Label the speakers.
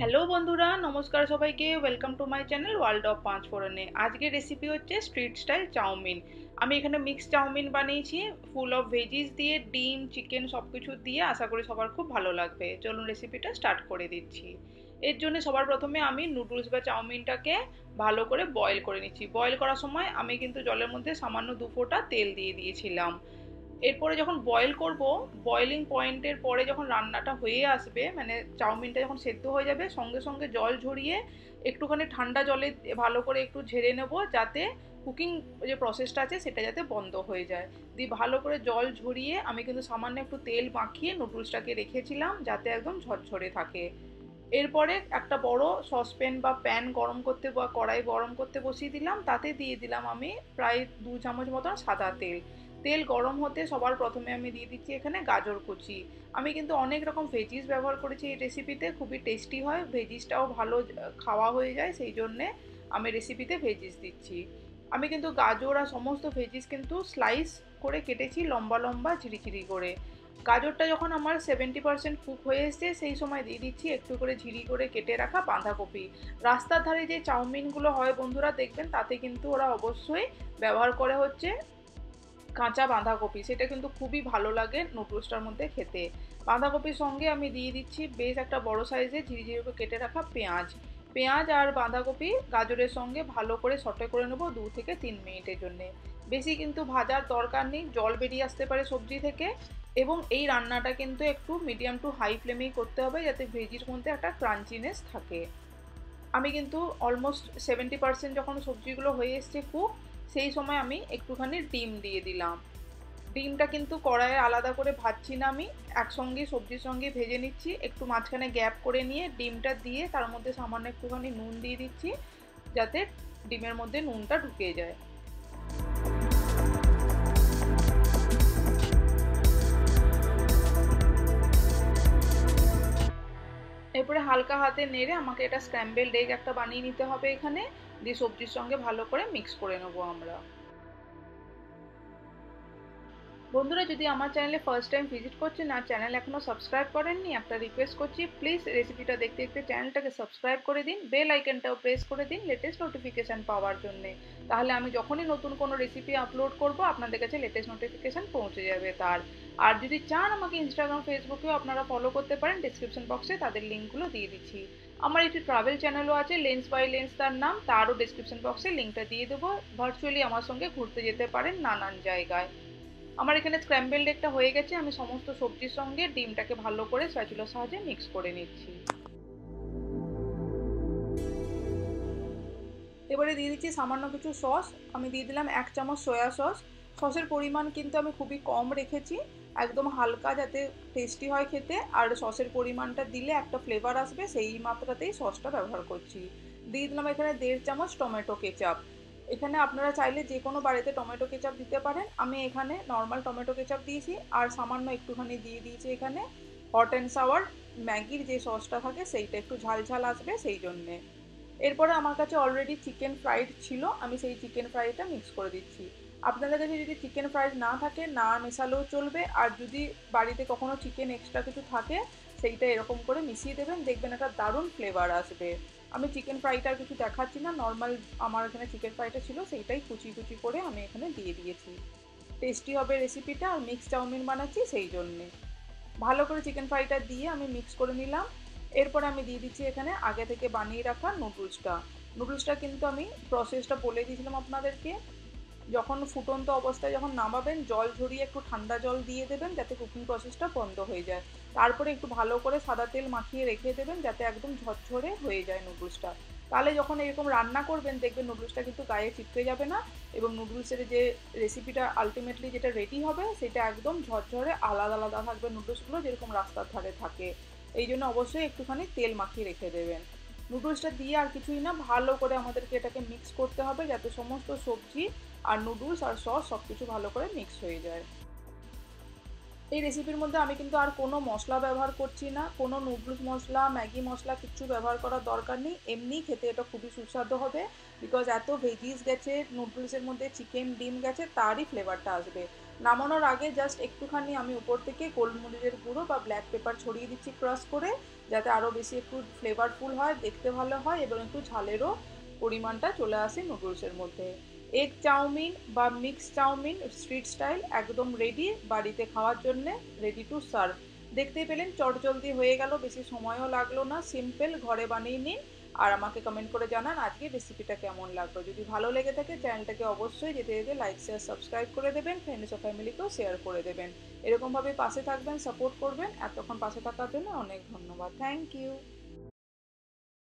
Speaker 1: Hello বন্ধুরা, নমস্কার সবাইকে। Welcome to my channel world of পাঁচ ফোড়নে। আজকের রেসিপি হচ্ছে স্ট্রিট স্টাইল চাউমিন। আমি এখানে মিক্স চাউমিন বানিয়েছি ফুল অফ ভেজিস দিয়ে, ডিম চিকেন সব কিছু দিয়ে। আশা করি সবার খুব ভালো লাগবে। চলুন রেসিপিটা স্টার্ট করে দিচ্ছি। এর জন্য সবার প্রথমে আমি নুডলস বা চাউমিনটাকে ভালো করে বয়েল করে নিচ্ছি। বয়েল করার সময় আমি কিন্তু জলের মধ্যে সামান্য 2 ফোঁটা তেল দিয়ে দিয়েছিলাম। এরপরে যখন বয়েল করব, বয়েলিং পয়েন্টের পরে যখন রান্নাটা হয়ে আসবে, মানে চাউমিনটা যখন সেদ্ধ হয়ে যাবে, সঙ্গে সঙ্গে জল ঝরিয়ে একটুখানি ঠান্ডা জলে ভালো করে একটু ঝেড়ে নেব, যাতে কুকিং যে প্রসেসটা আছে সেটা যাতে বন্ধ হয়ে যায়। দিয়ে ভালো করে জল ঝরিয়ে আমি কিন্তু সামান্য একটু তেল মাখিয়ে নুডলসটাকে রেখেছিলাম, যাতে একদম ঝরঝরে থাকে। এরপরে একটা বড় সসপ্যান বা প্যান গরম করতে বা কড়াই গরম করতে বসিয়ে দিলাম। তাতে দিয়ে দিলাম আমি প্রায় 2 চামচ মতন সাদা তেল। তেল গরম হতে সবার প্রথমে আমি দিয়ে দিচ্ছি এখানে গাজর কুচি। আমি কিন্তু অনেক রকম ভেজিস ব্যবহার করেছি এই রেসিপিতে, খুবই টেস্টি হয়, ভেজিসটাও ভালো খাওয়া হয়ে যায়, সেই জন্যে আমি রেসিপিতে ভেজিস দিচ্ছি। আমি কিন্তু গাজর আর সমস্ত ভেজিস কিন্তু স্লাইস করে কেটেছি, লম্বা লম্বা ঝিরিঝিরি করে। গাজরটা যখন আমার 70% কুক হয়ে এসছে, সেই সময় দিয়ে দিচ্ছি একটু করে ঝিরি করে কেটে রাখা বাঁধাকপি। রাস্তার ধারে যে চাউমিনগুলো হয় বন্ধুরা, দেখবেন তাতে কিন্তু ওরা অবশ্যই ব্যবহার করে হচ্ছে কাঁচা বাঁধাকপি। সেটা কিন্তু খুবই ভালো লাগে নুডলসটার মধ্যে খেতে। বাঁধাকপির সঙ্গে আমি দিয়ে দিচ্ছি বেশ একটা বড় সাইজে ঝিরিঝিরি করে কেটে রাখা পেঁয়াজ। পেঁয়াজ আর বাঁধাকপি গাজরের সঙ্গে ভালো করে সটে করে নেবো 2 থেকে 3 মিনিটের জন্য। বেশি কিন্তু ভাজার দরকার নেই, জল বেরিয়ে আসতে পারে সবজি থেকে। এবং এই রান্নাটা কিন্তু একটু মিডিয়াম টু হাই ফ্লেমেই করতে হবে, যাতে ভেজির মধ্যে একটা ক্রাঞ্চিনেস থাকে। আমি কিন্তু অলমোস্ট 70% যখন সবজিগুলো হয়ে এসছে কুক, সেই সময় আমি একটুখানি ডিম দিয়ে দিলাম। ডিমটা কিন্তু কড়াইয়ে আলাদা করে ভাজছি না, আমি একসঙ্গে সবজির সঙ্গে ভেজে নিচ্ছি। একটু মাঝখানে গ্যাপ করে নিয়ে ডিমটা দিয়ে তার মধ্যে সামান্য একটুখানি নুন দিয়ে দিচ্ছি, যাতে ডিমের মধ্যে নুনটা ঢুকে যায়। এরপরে হালকা হাতে নেড়ে আমাকে এটা স্ক্র্যাম্বেলড এগ একটা বানিয়ে নিতে হবে এখানে। দিয়ে সবজির সঙ্গে ভালো করে মিক্স করে নেবো আমরা। বন্ধুরা, যদি আমার চ্যানেলে ফার্স্ট টাইম ভিজিট করছেন আর চ্যানেল এখনও সাবস্ক্রাইব করেননি, একটা রিকোয়েস্ট করছি, প্লিজ রেসিপিটা দেখতে দেখতে চ্যানেলটাকে সাবস্ক্রাইব করে দিন, বেল আইকনটাও প্রেস করে দিন লেটেস্ট নোটিফিকেশান পাওয়ার জন্যে। তাহলে আমি যখনই নতুন কোনো রেসিপি আপলোড করব, আপনাদের কাছে লেটেস্ট নোটিফিকেশান পৌঁছে যাবে তার। আর যদি চান আমাকে ইনস্টাগ্রাম ফেসবুকেও আপনারা ফলো করতে পারেন, ডিসক্রিপশন বক্সে তাদের লিঙ্কগুলো দিয়ে দিচ্ছি। আমার একটি ট্রাভেল চ্যানেলও আছে, লেন্স বাই লেন্স তার নাম, তারও ডিসক্রিপশন বক্সে লিঙ্কটা দিয়ে দেবো। ভার্চুয়ালি আমার সঙ্গে ঘুরতে যেতে পারেন নানান জায়গায়। আমার এখানে স্ক্র্যাম্বেলড এগটা হয়ে গেছে। আমি সমস্ত সবজির সঙ্গে ডিমটাকে ভালো করে স্প্যাচুলার সাহায্যে মিক্স করে নিচ্ছি। এবারে দিয়ে দিচ্ছি সামান্য কিছু সস। আমি দিয়ে দিলাম 1 চামচ সয়া সস। সসের পরিমাণ কিন্তু আমি খুবই কম রেখেছি, একদম হালকা, যাতে টেস্টি হয় খেতে। আর সসের পরিমাণটা দিলে একটা ফ্লেভার আসবে, সেই মাত্রাতেই সসটা ব্যবহার করছি। দিয়ে দিলাম এখানে 1.5 চামচ টমেটো কেচাপ। এখানে আপনারা চাইলে যে কোনো বাড়িতে টমেটো কেচাপ দিতে পারেন, আমি এখানে নর্মাল টমেটো কেচাপ দিয়েছি। আর সামান্য একটুখানি দিয়ে দিয়েছি এখানে হট অ্যান্ড সাওয়ার ম্যাগির যে সসটা থাকে, সেইটা একটু ঝাল ঝাল আসবে সেই জন্যে। এরপরে আমার কাছে অলরেডি চিকেন ফ্রাইড ছিল, আমি সেই চিকেন ফ্রাইটা মিক্স করে দিচ্ছি। আপনাদের কাছে যদি চিকেন ফ্রাইড না থাকে, না মেশালেও চলবে। আর যদি বাড়িতে কখনো চিকেন এক্সট্রা কিছু থাকে, সেইটা এরকম করে মিশিয়ে দেবেন, দেখবেন একটা দারুণ ফ্লেভার আসবে। আমি চিকেন ফ্রাইটা আর কিছু দেখাচ্ছি না, নর্মাল আমার এখানে চিকেন ফ্রাইটা ছিল, সেইটাই কুচি কুচি করে আমি এখানে দিয়ে দিয়েছি। টেস্টি হবে রেসিপিটা, আর মিক্স চাউমিন বানাচ্ছি সেই জন্যে। ভালো করে চিকেন ফ্রাইটা দিয়ে আমি মিক্স করে নিলাম। এরপর আমি দিয়ে দিচ্ছি এখানে আগে থেকে বানিয়ে রাখা নুডলসটা। নুডলসটা কিন্তু আমি প্রসেসটা বলে দিয়েছিলাম আপনাদেরকে। যখন ফুটন্ত অবস্থায় যখন নামাবেন, জল ঝরিয়ে একটু ঠান্ডা জল দিয়ে দেবেন, যাতে কুকিং প্রসেসটা বন্ধ হয়ে যায়। তারপরে একটু ভালো করে সাদা তেল মাখিয়ে রেখে দেবেন, যাতে একদম ঝরঝরে হয়ে যায় নুডলসটা। তাহলে যখন এরকম রান্না করবেন, দেখবেন নুডলসটা কিন্তু গায়ে চিপকে যাবে না। এবং নুডলসের যে রেসিপিটা আলটিমেটলি যেটা রেডি হবে, সেটা একদম ঝরঝরে আলাদা আলাদা থাকবে নুডলসগুলো, যেরকম রাস্তার ধারে থাকে। এই জন্য অবশ্যই একটুখানি তেল মাখিয়ে রেখে দেবেন। নুডলসটা দিয়ে আর কিছুই না, ভালো করে আমাদেরকে এটাকে মিক্স করতে হবে, যাতে সমস্ত সবজি আর নুডলস আর সস সব কিছু ভালো করে মিক্স হয়ে যায়। এই রেসিপির মধ্যে আমি কিন্তু আর কোনো মশলা ব্যবহার করছি না, কোনো নুডলস মশলা ম্যাগি মশলা কিচ্ছু ব্যবহার করার দরকার নেই। এমনি খেতে এটা খুবই সুস্বাদু হবে, বিকজ এত ভেজিস গেছে নুডলসের মধ্যে, চিকেন ডিম গেছে, তারই ফ্লেভারটা আসবে। নামানোর আগে জাস্ট একটুখানি আমি উপর থেকে গোলমরিচের গুঁড়ো বা ব্ল্যাক পেপার ছড়িয়ে দিচ্ছি ক্রাশ করে। যাতে আরও বেশি একটু ফ্লেভারফুল হয়, দেখতে ভালো হয় এবং একটু ঝালেরও পরিমাণটা চলে আসে নুডলসের মধ্যে। এগ চাউমিন বা মিক্স চাউমিন স্ট্রিট স্টাইল একদম রেডি বাড়িতে খাওয়ার জন্যে, রেডি টু সার্ভ। দেখতেই পেলেন চটজলদি হয়ে গেল, বেশি সময়ও লাগলো না, সিম্পল, ঘরে বানিয়ে নিন। আর আমাকে কমেন্ট করে জানান আজকে রেসিপিটা কেমন লাগলো। যদি ভালো লেগে থাকে চ্যানেলটাকে অবশ্যই যেতে যেতে লাইক শেয়ার সাবস্ক্রাইব করে দেবেন, ফ্রেন্ডস ও ফ্যামিলিকেও শেয়ার করে দেবেন। এরকমভাবে পাশে থাকবেন, সাপোর্ট করবেন। এতক্ষণ পাশে থাকার জন্য অনেক ধন্যবাদ। Thank you.